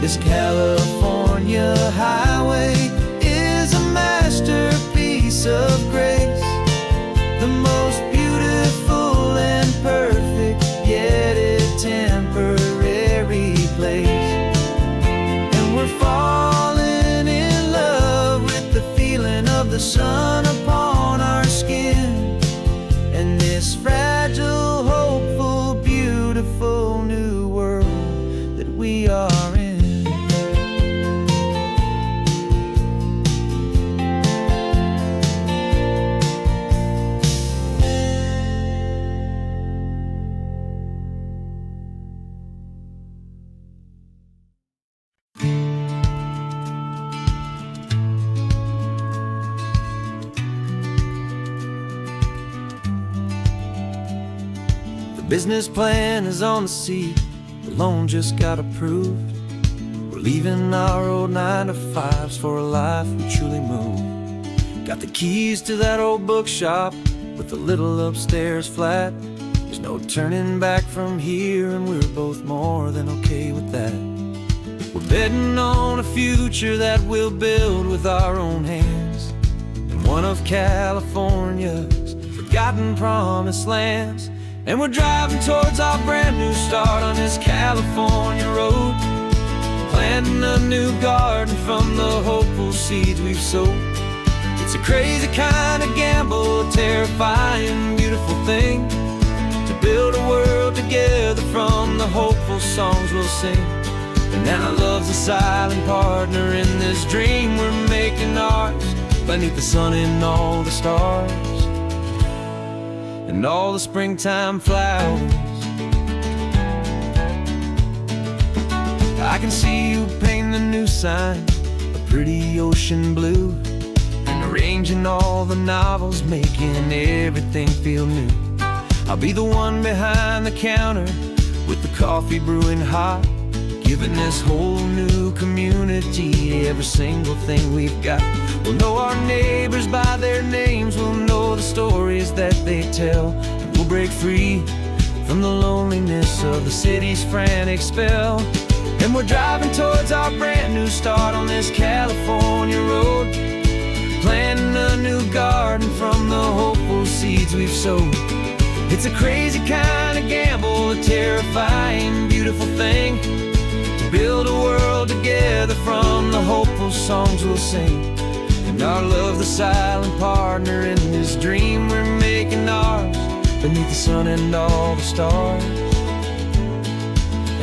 This California highway is a masterpiece of grace, the most beautiful and perfect, yet a temporary place. And we're falling in love with the feeling of the sun upon our skin, and this fragile, hopeful, beautiful new world that we are in. Business plan is on the seat, the loan just got approved. We're leaving our old 9-to-5s for a life we truly move. Got the keys to that old bookshop with the little upstairs flat. There's no turning back from here, and we're both more than okay with that. We're betting on a future that we'll build with our own hands, in one of California's forgotten promised lands. And we're driving towards our brand new start on this California road, planting a new garden from the hopeful seeds we've sowed. It's a crazy kind of gamble, a terrifying, beautiful thing, to build a world together from the hopeful songs we'll sing. And now love's a silent partner in this dream we're making ours, beneath the sun and all the stars and all the springtime flowers. I can see you painting a new sign, a pretty ocean blue, and arranging all the novels, making everything feel new. I'll be the one behind the counter with the coffee brewing hot, giving this whole new community every single thing we've got. We'll know our neighbors by their names, we'll know the stories that they tell, and we'll break free from the loneliness of the city's frantic spell. And we're driving towards our brand new start on this California road, planting a new garden from the hopeful seeds we've sowed. It's a crazy kind of gamble, a terrifying, beautiful thing, to build a world together from the hopeful songs we'll sing. And our love, the silent partner in this dream we're making ours, beneath the sun and all the stars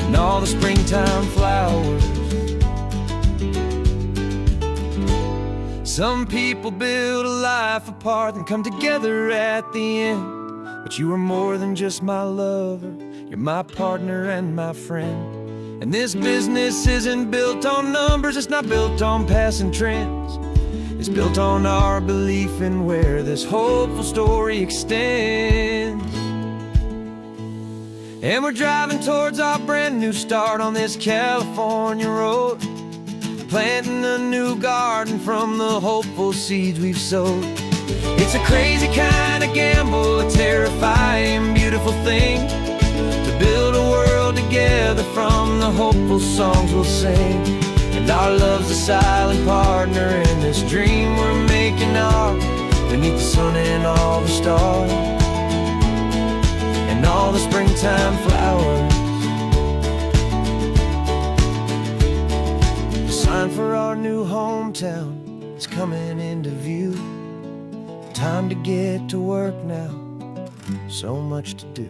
and all the springtime flowers. Some people build a life apart and come together at the end, but you are more than just my lover, you're my partner and my friend. And this business isn't built on numbers, it's not built on passing trends, it's built on our belief in where this hopeful story extends. And we're driving towards our brand new start on this California road, planting a new garden from the hopeful seeds we've sowed. It's a crazy kind of gamble, a terrifying, beautiful thing, to build a world together from the hopeful songs we'll sing. And our love's a silent partner in this dream we're making ours, beneath the sun and all the stars and all the springtime flowers. The sign for our new hometown is coming into view. Time to get to work now, so much to do.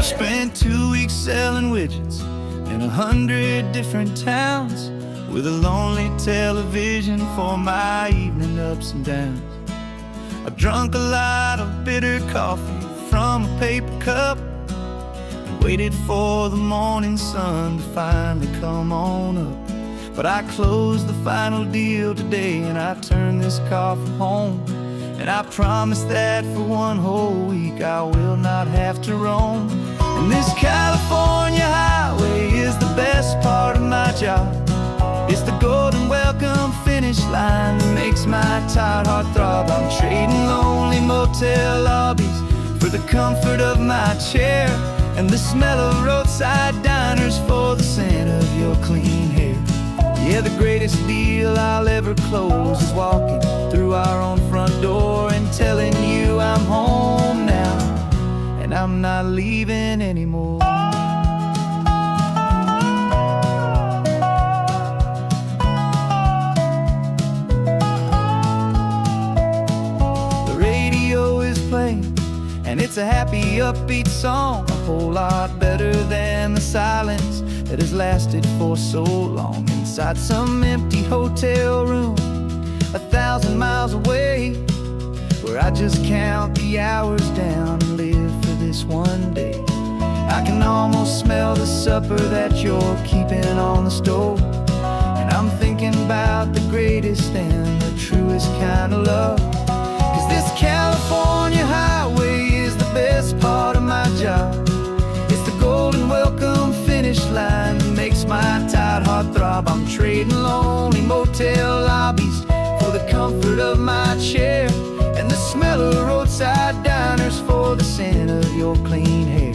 I've spent 2 weeks selling widgets in 100 different towns, with a lonely television for my evening ups and downs. I've drunk a lot of bitter coffee from a paper cup, and waited for the morning sun to finally come on up. But I closed the final deal today, and I turned this car from home. And I promise that for one whole week I will not have to roam. And this California highway is the best part of my job. It's the golden welcome finish line that makes my tired heart throb. I'm trading lonely motel lobbies for the comfort of my chair, and the smell of roadside diners for the scent of your clean hair. Yeah, the greatest deal I'll ever close is walking through our own front door and telling you I'm home now, and I'm not leaving anymore. The radio is playing, and it's a happy, upbeat song, a whole lot better than the silence that has lasted for so long. Inside some empty hotel room 1,000 miles away, where I just count the hours down and live for this one day. I can almost smell the supper that you're keeping on the stove, and I'm thinking about the greatest and the truest kind of love. 'Cause this California highway is the best part of my job. It's the golden welcome finish line that makes my tired heart throb. I'm trading lonely motel lobbies for the comfort of my chair, and the smell of roadside diners for the scent of your clean hair.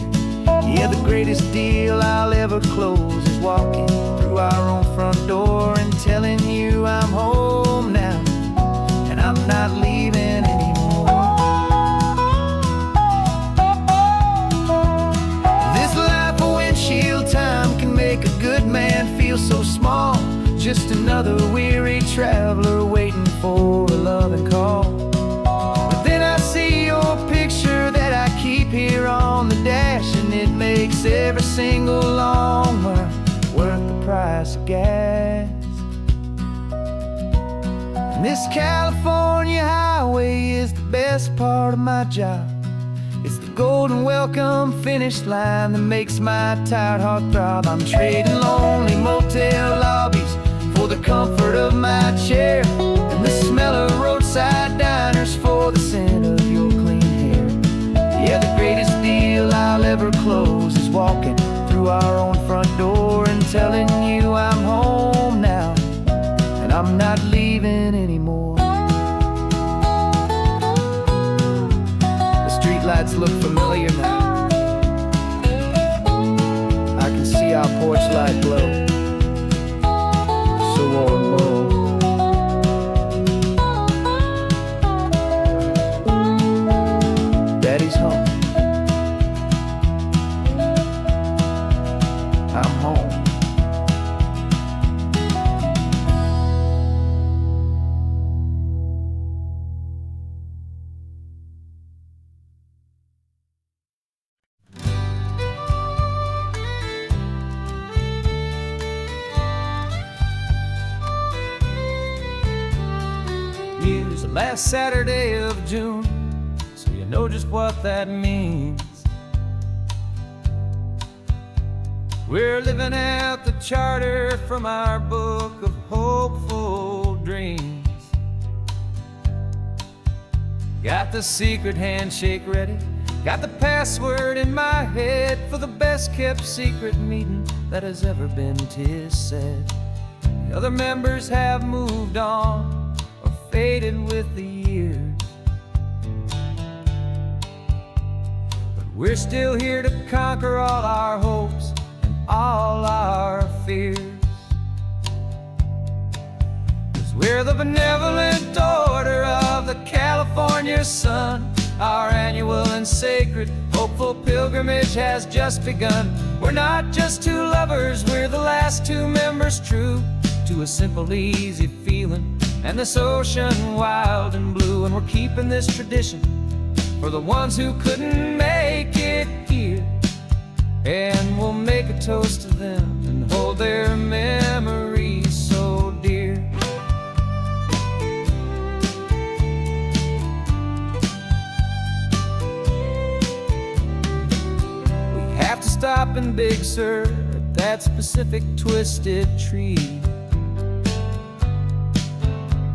Yeah, the greatest deal I'll ever close is walking through our own front door and telling you I'm home now, and I'm not leaving anymore. This life of windshield time can make a good man feel so small, just another weary traveler waiting for a loving call. But then I see your picture that I keep here on the dash, and it makes every single long mile worth the price of gas. And this California highway is the best part of my job. It's the golden welcome finish line that makes my tired heart throb. I'm trading lonely motel lobbies for the comfort of my chair, and the smell of roadside diners for the scent of your clean hair. Yeah, the greatest deal I'll ever close is walking through our own front door and telling you I'm home now, and I'm not leaving anymore. The streetlights look familiar now. I can see our porch light glow, so warm, low. Daddy's home. I'm home. Use the last Saturday of June, so you know just what that means. We're living out the charter from our book of hopeful dreams. Got the secret handshake ready, got the password in my head for the best kept secret meeting that has ever been, 'tis said. The other members have moved on or faded with the years, but we're still here to conquer all our hopes and all our fears. 'Cause we're the benevolent order of the California sun. Our annual and sacred hopeful pilgrimage has just begun. We're not just two lovers, we're the last two members true to a simple, easy feeling and this ocean wild and blue. And we're keeping this tradition for the ones who couldn't make it here. And we'll make a toast to them and hold their memories so dear. We have to stop in Big Sur at that specific twisted tree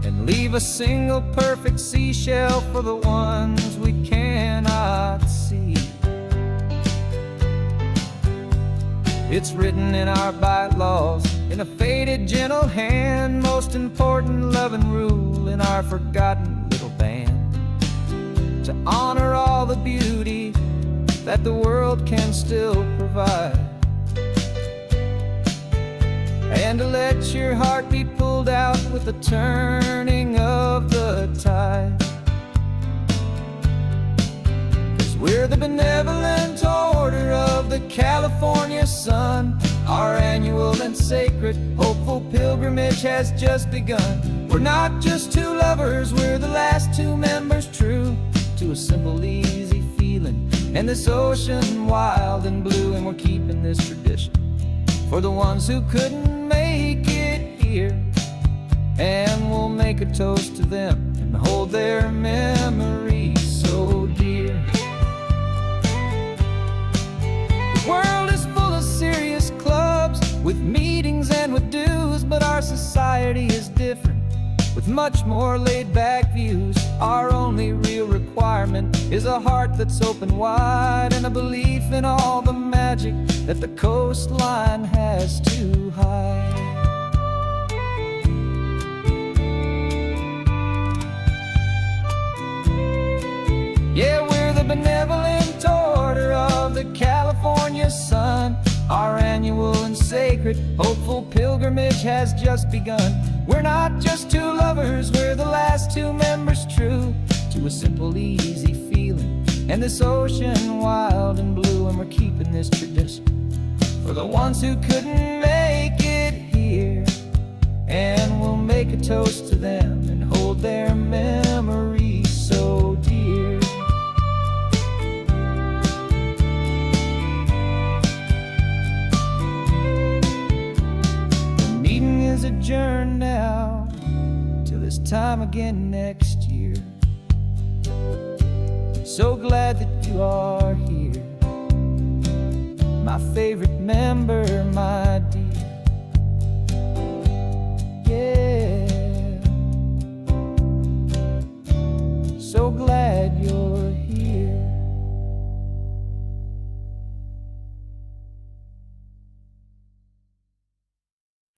and leave a single perfect seashell for the ones we cannot see. It's written in our bylaws, in a faded gentle hand, most important loving rule in our forgotten little band, to honor all the beauty that the world can still provide, and to let your heart be pulled out with the turning of the tide. 'Cause we're the benevolent order of the California sun. Our annual and sacred hopeful pilgrimage has just begun. We're not just two lovers, we're the last two members true to a simple, easy feeling, and this ocean wild and blue. And we're keeping this tradition for the ones who couldn't make it here, and we'll make a toast to them and hold their memories so dear. The world is full of serious clubs with meetings and with dues, but our society is different with much more laid-back views. Our only real requirement is a heart that's open wide and a belief in all the magic that the coastline has to hide. Yeah, we're the benevolent order of the California sun. Our annual and sacred hopeful pilgrimage has just begun. We're not just two lovers, we're the last two members true to a simple, easy feeling, and this ocean wild and blue. And we're keeping this tradition for the ones who couldn't make it here, and we'll make a toast to them and hold their memories so dear. The meeting is adjourned now till this time again next year. So glad that you are here, my favorite member, my dear.